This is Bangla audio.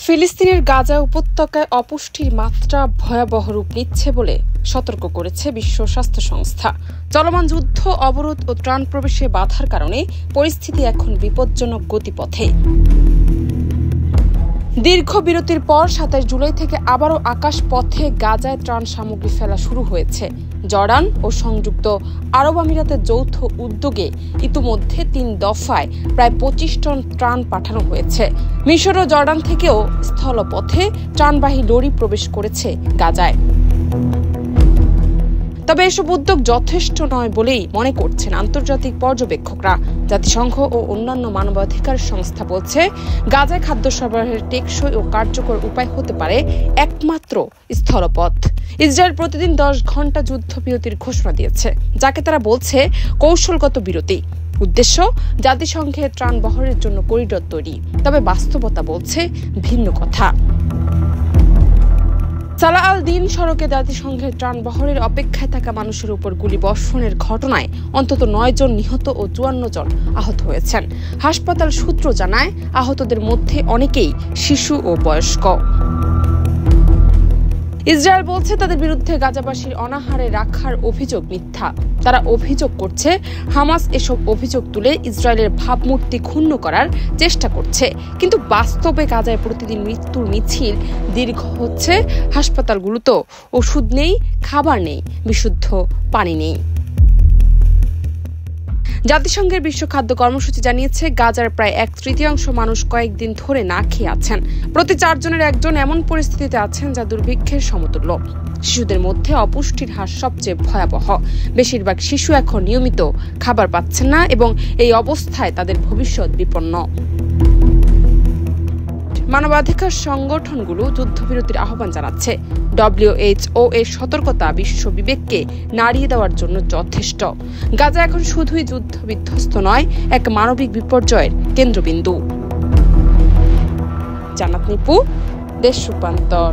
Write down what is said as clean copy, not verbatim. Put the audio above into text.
ফিলিস্তিনের গাজা উপত্যকায় অপুষ্টির মাত্রা ভয়াবহ রূপ নিচ্ছে বলে সতর্ক করেছে বিশ্ব স্বাস্থ্য সংস্থা। চলমান যুদ্ধ, অবরোধ ও ত্রাণ প্রবেশে বাধার কারণে পরিস্থিতি এখন বিপজ্জনক গতিপথে। দীর্ঘ বিরতির পর ২৭ জুলাই থেকে আবারও আকাশ পথে গাজায় ত্রাণ সামগ্রী ফেলা শুরু হয়েছে। জর্ডান ও সংযুক্ত আরব আমিরাতের যৌথ উদ্যোগে ইতিমধ্যে ৩ দফায় প্রায় ২৫ টন ত্রাণ পাঠানো হয়েছে। মিশর ও জর্ডান থেকেও স্থলপথে ত্রাণবাহী লরি প্রবেশ করেছে গাজায়। তবে এসব উদ্যোগ যথেষ্ট নয় বলেই মনে করছেন আন্তর্জাতিক পর্যবেক্ষকরা। জাতিসংঘ ও অন্যান্য মানবাধিকার সংস্থা বলছে, গাজায় খাদ্য সরবরাহের টেকসই ও কার্যকর উপায় হতে পারে একমাত্র স্থলপথ। ইসরায়েল প্রতিদিন ১০ ঘণ্টা যুদ্ধবিরতির ঘোষণা দিয়েছে, যাকে তারা বলছে কৌশলগত বিরতি। উদ্দেশ্য জাতিসংঘের ত্রাণ বহরের জন্য করিডর তৈরি। তবে বাস্তবতা বলছে ভিন্ন কথা। সালাহ আল-দিন সড়কে জাতিসংঘের ত্রাণ বহরের অপেক্ষায় থাকা মানুষের উপর গুলিবর্ষণের ঘটনায় অন্তত ৯ জন নিহত ও ৫৪ জন আহত হয়েছেন। হাসপাতাল সূত্র জানায়, আহতদের মধ্যে অনেকেই শিশু ও বয়স্ক। ইসরায়েল বলছে, তাদের বিরুদ্ধে গাজাবাসীর অনাহারে রাখার অভিযোগ মিথ্যা। তারা অভিযোগ করছে, হামাস এসব অভিযোগ তুলে ইসরায়েলের ভাবমূর্তি ক্ষুণ্ণ করার চেষ্টা করছে। কিন্তু বাস্তবে গাজায় প্রতিদিন মৃত্যুর মিছিল দীর্ঘ হচ্ছে। হাসপাতালগুলোতেও ওষুধ নেই, খাবার নেই, বিশুদ্ধ পানি নেই। জাতিসংঘের বিশ্ব খাদ্য কর্মসূচি জানিয়েছে, গাজার প্রায় ১/৩ মানুষ কয়েকদিন ধরে না খেয়ে আছেন। প্রতি ৪ জনের একজন এমন পরিস্থিতিতে আছেন যা দুর্ভিক্ষের সমতুল্য। শিশুদের মধ্যে অপুষ্টির হার সবচেয়ে ভয়াবহ। বেশিরভাগ শিশু এখন নিয়মিত খাবার পাচ্ছেন না এবং এই অবস্থায় তাদের ভবিষ্যৎ বিপন্ন। মানবাধিকার সংগঠনগুলো যুদ্ধবিরতির আহ্বান জানাচ্ছে। WHO এর সতর্কতা বিশ্ব বিবেককে নাড়িয়ে দেওয়ার জন্য যথেষ্ট। গাজা এখন শুধুই যুদ্ধ বিধ্বস্ত নয়, এক মানবিক বিপর্যয়ের কেন্দ্রবিন্দু। জান্নাত নিপু, দেশ রূপান্তর।